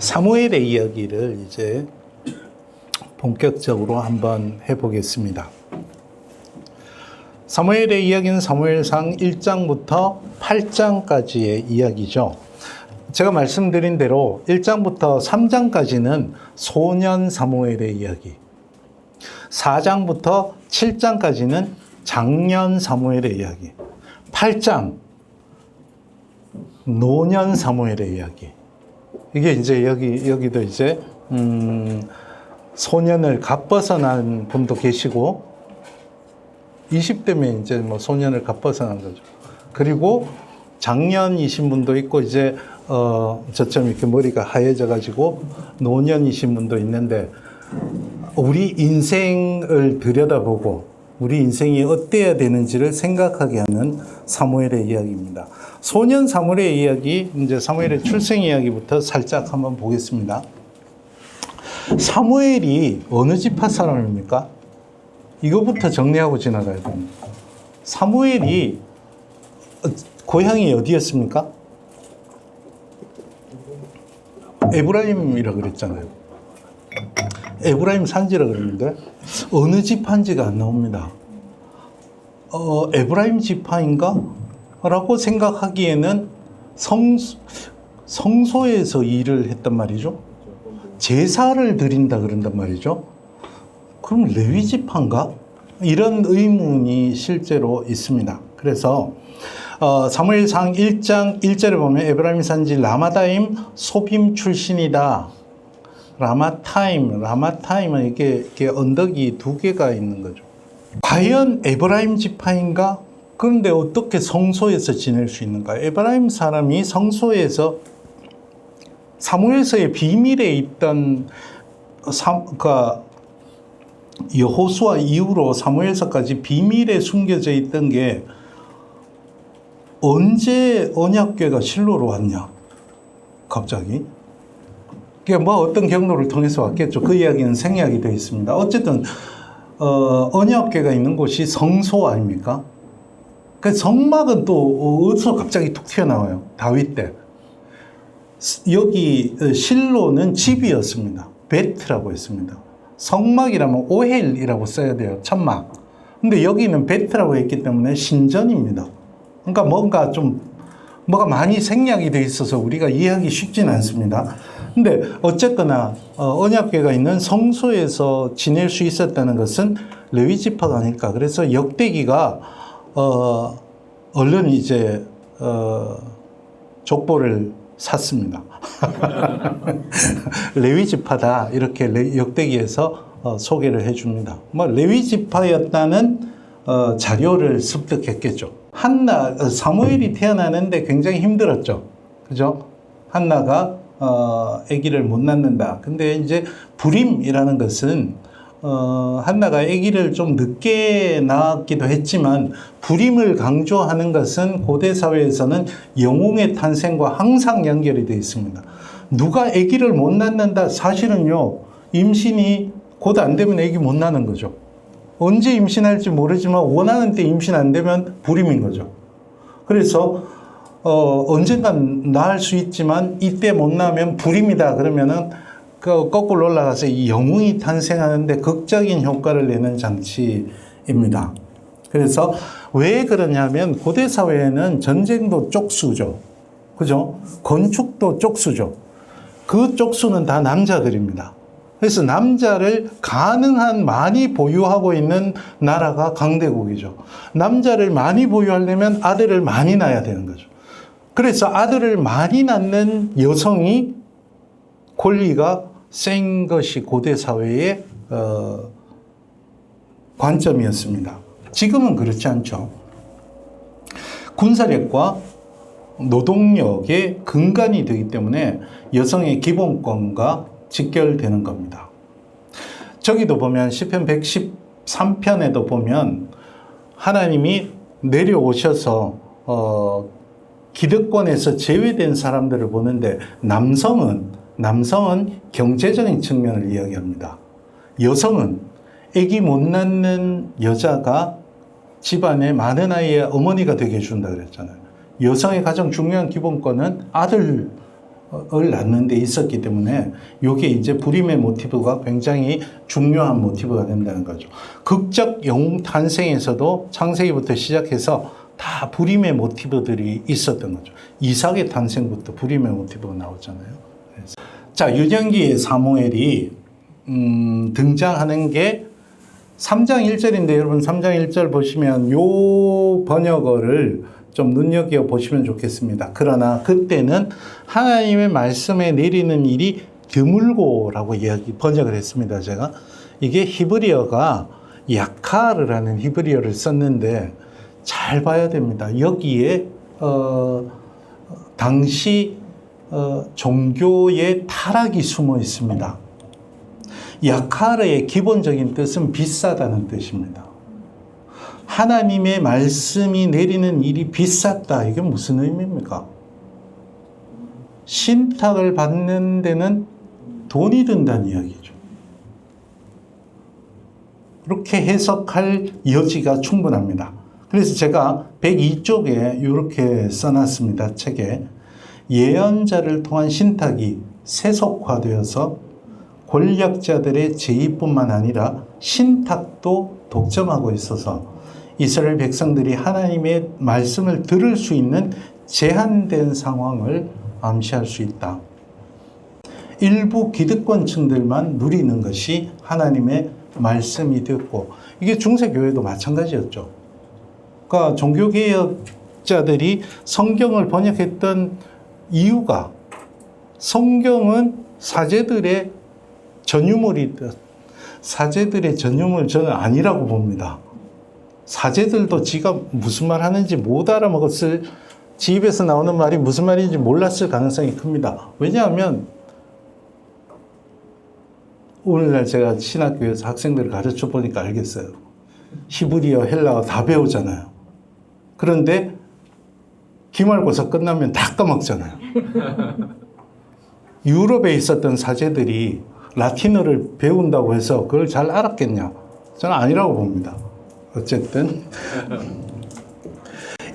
사무엘의 이야기를 이제 본격적으로 한번 해보겠습니다. 사무엘의 이야기는 사무엘상 1장부터 8장까지의 이야기죠. 제가 말씀드린 대로 1장부터 3장까지는 소년 사무엘의 이야기, 4장부터 7장까지는 장년 사무엘의 이야기, 8장 노년 사무엘의 이야기. 이게 이제 여기도 이제 소년을 갓벗어난 분도 계시고 20대면 이제 뭐 소년을 갓벗어난 거죠. 그리고 장년이신 분도 있고 이제 저처럼 이렇게 머리가 하얘져 가지고 노년이신 분도 있는데, 우리 인생을 들여다보고 우리 인생이 어때야 되는지를 생각하게 하는 사무엘의 이야기입니다. 소년 사무엘의 이야기, 이제 사무엘의 출생 이야기부터 살짝 한번 보겠습니다. 사무엘이 어느 지파 사람입니까? 이거부터 정리하고 지나가야 됩니다. 사무엘이 고향이 어디였습니까? 에브라임이라고 그랬잖아요. 에브라임 산지라 그러는데 어느 지파인지가 안 나옵니다. 에브라임 지파인가? 라고 생각하기에는 성소에서 일을 했단 말이죠. 제사를 드린다 그런단 말이죠. 그럼 레위 지파인가? 이런 의문이 실제로 있습니다. 그래서 사무엘상 1장 1절에 보면 에브라임 산지 라마다임 소빔 출신이다. 라마타임은 이렇게 언덕이 두 개가 있는 거죠. 과연 에브라임 지파인가? 그런데 어떻게 성소에서 지낼 수 있는가? 에브라임 사람이 성소에서 사무엘서의 비밀에 있던 여호수아 이후로 사무엘서까지 비밀에 숨겨져 있던 게 언제 언약궤가 실로로 왔냐? 갑자기? 그게 뭐 어떤 경로를 통해서 왔겠죠. 그 이야기는 생략이 되어 있습니다. 어쨌든 언약궤가 있는 곳이 성소 아닙니까? 그 성막은 또 어디서 갑자기 툭 튀어나와요. 다윗 때. 여기 실로는 집이었습니다. 베트라고 했습니다. 성막이라면 오헬이라고 써야 돼요. 천막. 근데 여기는 베트라고 했기 때문에 신전입니다. 그러니까 뭐가 많이 생략이 되어 있어서 우리가 이해하기 쉽진 않습니다. 근데 어쨌거나 언약궤가 있는 성소에서 지낼 수 있었다는 것은 레위 지파가 아닐까. 그래서 역대기가 얼른 이제 족보를 샀습니다. 레위 지파다 이렇게 역대기에서 소개를 해줍니다. 뭐 레위 지파였다는 자료를 습득했겠죠. 사무엘이 태어나는데 굉장히 힘들었죠. 그죠? 한나가 아기를 못 낳는다. 근데 이제 불임이라는 것은 한나가 아기를 좀 늦게 낳았기도 했지만, 불임을 강조하는 것은 고대 사회에서는 영웅의 탄생과 항상 연결이 되어 있습니다. 누가 아기를 못 낳는다? 사실은요, 임신이 곧 안 되면 아기 못 낳는 거죠. 언제 임신할지 모르지만 원하는 때 임신 안 되면 불임인 거죠. 그래서 언젠간 낳을 수 있지만 이때 못 낳으면 불임이다 그러면은 거꾸로 올라가서 이 영웅이 탄생하는데 극적인 효과를 내는 장치입니다. 그래서 왜 그러냐면 고대 사회에는 전쟁도 쪽수죠. 그죠? 건축도 쪽수죠. 그 쪽수는 다 남자들입니다. 그래서 남자를 가능한 많이 보유하고 있는 나라가 강대국이죠. 남자를 많이 보유하려면 아들을 많이 낳아야 되는 거죠. 그래서 아들을 많이 낳는 여성이 권리가 센 것이 고대 사회의 관점이었습니다. 지금은 그렇지 않죠. 군사력과 노동력의 근간이 되기 때문에 여성의 기본권과 직결되는 겁니다. 저기도 보면 시편 113편에도 보면 하나님이 내려오셔서 기득권에서 제외된 사람들을 보는데 남성은 경제적인 측면을 이야기합니다. 여성은 아기 못 낳는 여자가 집안에 많은 아이의 어머니가 되게 해준다 그랬잖아요. 여성의 가장 중요한 기본권은 아들 낳는 데 있었기 때문에 이게 이제 불임의 모티브가 굉장히 중요한 모티브가 된다는 거죠. 극적 영웅 탄생에서도 창세기부터 시작해서 다 불임의 모티브들이 있었던 거죠. 이삭의 탄생부터 불임의 모티브가 나오잖아요. 그래서. 자, 유년기의 사무엘이 등장하는 게 3장 1절인데 여러분 3장 1절 보시면 요 번역어를 좀 눈여겨 보시면 좋겠습니다. 그러나 그때는 하나님의 말씀에 내리는 일이 드물고라고 번역을 했습니다. 제가 이게 히브리어가 야카르라는 히브리어를 썼는데 잘 봐야 됩니다. 여기에 당시 종교의 타락이 숨어 있습니다. 야카르의 기본적인 뜻은 비싸다는 뜻입니다. 하나님의 말씀이 내리는 일이 비쌌다. 이게 무슨 의미입니까? 신탁을 받는 데는 돈이 든다는 이야기죠. 그렇게 해석할 여지가 충분합니다. 그래서 제가 102쪽에 이렇게 써놨습니다. 책에. 예언자를 통한 신탁이 세속화되어서 권력자들의 제의뿐만 아니라 신탁도 독점하고 있어서 이스라엘 백성들이 하나님의 말씀을 들을 수 있는 제한된 상황을 암시할 수 있다. 일부 기득권층들만 누리는 것이 하나님의 말씀이 되었고, 이게 중세교회도 마찬가지였죠. 그러니까 종교개혁자들이 성경을 번역했던 이유가 성경은 사제들의 전유물이다. 사제들의 전유물 저는 아니라고 봅니다. 사제들도 지가 무슨 말 하는지 못 알아먹었을, 지 입에서 나오는 말이 무슨 말인지 몰랐을 가능성이 큽니다. 왜냐하면 오늘날 제가 신학교에서 학생들을 가르쳐 보니까 알겠어요. 히브리어, 헬라어 다 배우잖아요. 그런데 기말고사 끝나면 다 까먹잖아요. 유럽에 있었던 사제들이 라틴어를 배운다고 해서 그걸 잘 알았겠냐? 저는 아니라고 봅니다. 어쨌든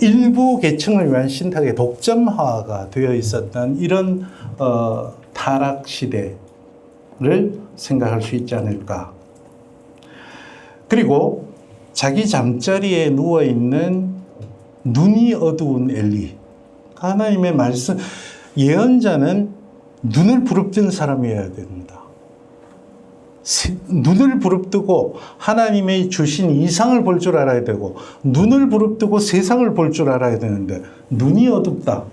일부 계층을 위한 신탁의 독점화가 되어 있었던 이런 타락 시대를 생각할 수 있지 않을까. 그리고 자기 잠자리에 누워있는 눈이 어두운 엘리. 하나님의 말씀, 예언자는 눈을 부릅뜨는 사람이어야 됩니다. 눈을 부릅뜨고 하나님의 주신 이상을 볼 줄 알아야 되고, 눈을 부릅뜨고 세상을 볼 줄 알아야 되는데 눈이 어둡다.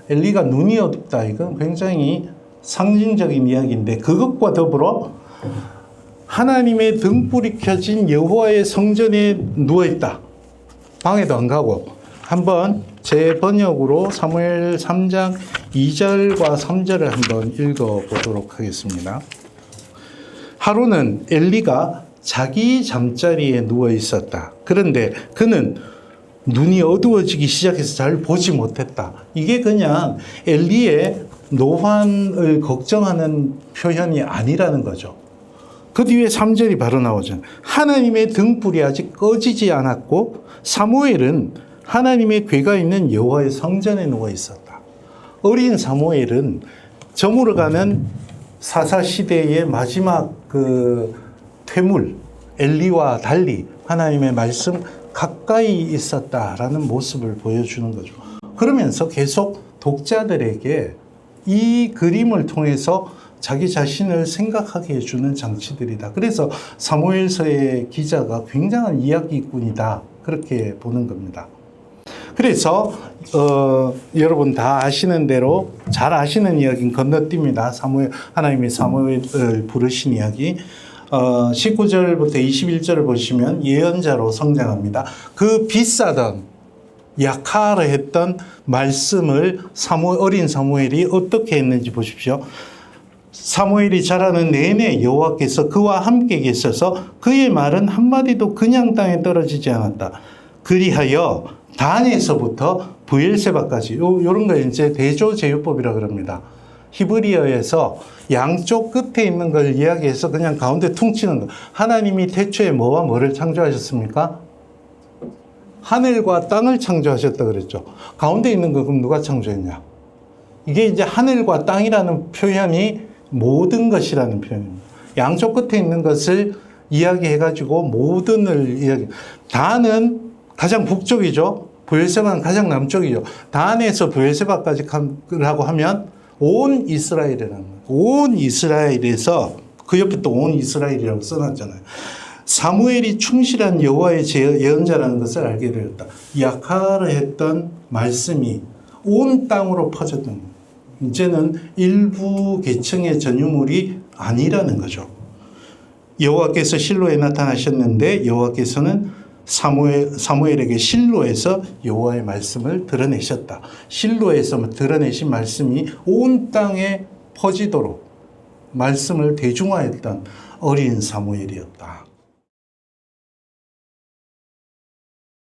엘리가 눈이 어둡다. 이건 굉장히 상징적인 이야기인데, 그것과 더불어 하나님의 등불이 켜진 여호와의 성전에 누워있다. 방에도 안 가고. 한번 제 번역으로 사무엘 3장 2절과 3절을 한번 읽어보도록 하겠습니다. 하루는 엘리가 자기 잠자리에 누워 있었다. 그런데 그는 눈이 어두워지기 시작해서 잘 보지 못했다. 이게 그냥 엘리의 노환을 걱정하는 표현이 아니라는 거죠. 그 뒤에 3절이 바로 나오잖아요. 하나님의 등불이 아직 꺼지지 않았고 사무엘은 하나님의 궤가 있는 여호와의 성전에 누워 있었다. 어린 사무엘은 저물어가는 사사시대의 마지막 퇴물, 엘리와 달리 하나님의 말씀 가까이 있었다라는 모습을 보여주는 거죠. 그러면서 계속 독자들에게 이 그림을 통해서 자기 자신을 생각하게 해주는 장치들이다. 그래서 사무엘서의 기자가 굉장한 이야기꾼이다. 그렇게 보는 겁니다. 그래서 여러분 다 아시는 대로 잘 아시는 이야기는 건너뜁니다. 하나님이 사무엘을 부르신 이야기. 19절부터 21절을 보시면 예언자로 성장합니다. 그 비싸던 야카르 했던 말씀을 어린 사무엘이 어떻게 했는지 보십시오. 사무엘이 자라는 내내 여호와께서 그와 함께 계셔서 그의 말은 한마디도 그냥 땅에 떨어지지 않았다. 그리하여 단에서부터 브엘세바까지 이런 거 이제 대조제요법이라 그럽니다. 히브리어에서 양쪽 끝에 있는 걸 이야기해서 그냥 가운데 퉁치는 거. 하나님이 태초에 뭐와 뭐를 창조하셨습니까? 하늘과 땅을 창조하셨다 그랬죠. 가운데 있는 거 그럼 누가 창조했냐? 이게 이제 하늘과 땅이라는 표현이 모든 것이라는 표현입니다. 양쪽 끝에 있는 것을 이야기해가지고 모든을 이야기. 단은 가장 북쪽이죠. 브엘세바는 가장 남쪽이죠. 단에서 브엘세바까지라고 하면 온 이스라엘이라는 거예요. 온 이스라엘에서 그 옆에 또 온 이스라엘이라고 써놨잖아요. 사무엘이 충실한 여호와의 예언자라는 것을 알게 되었다. 야카를 했던 말씀이 온 땅으로 퍼졌던 거예요. 이제는 일부 계층의 전유물이 아니라는 거죠. 여호와께서 실로에 나타나셨는데 여호와께서는 사무엘에게 실로에서 여호와의 말씀을 드러내셨다. 실로에서 드러내신 말씀이 온 땅에 퍼지도록 말씀을 대중화했던 어린 사무엘이었다.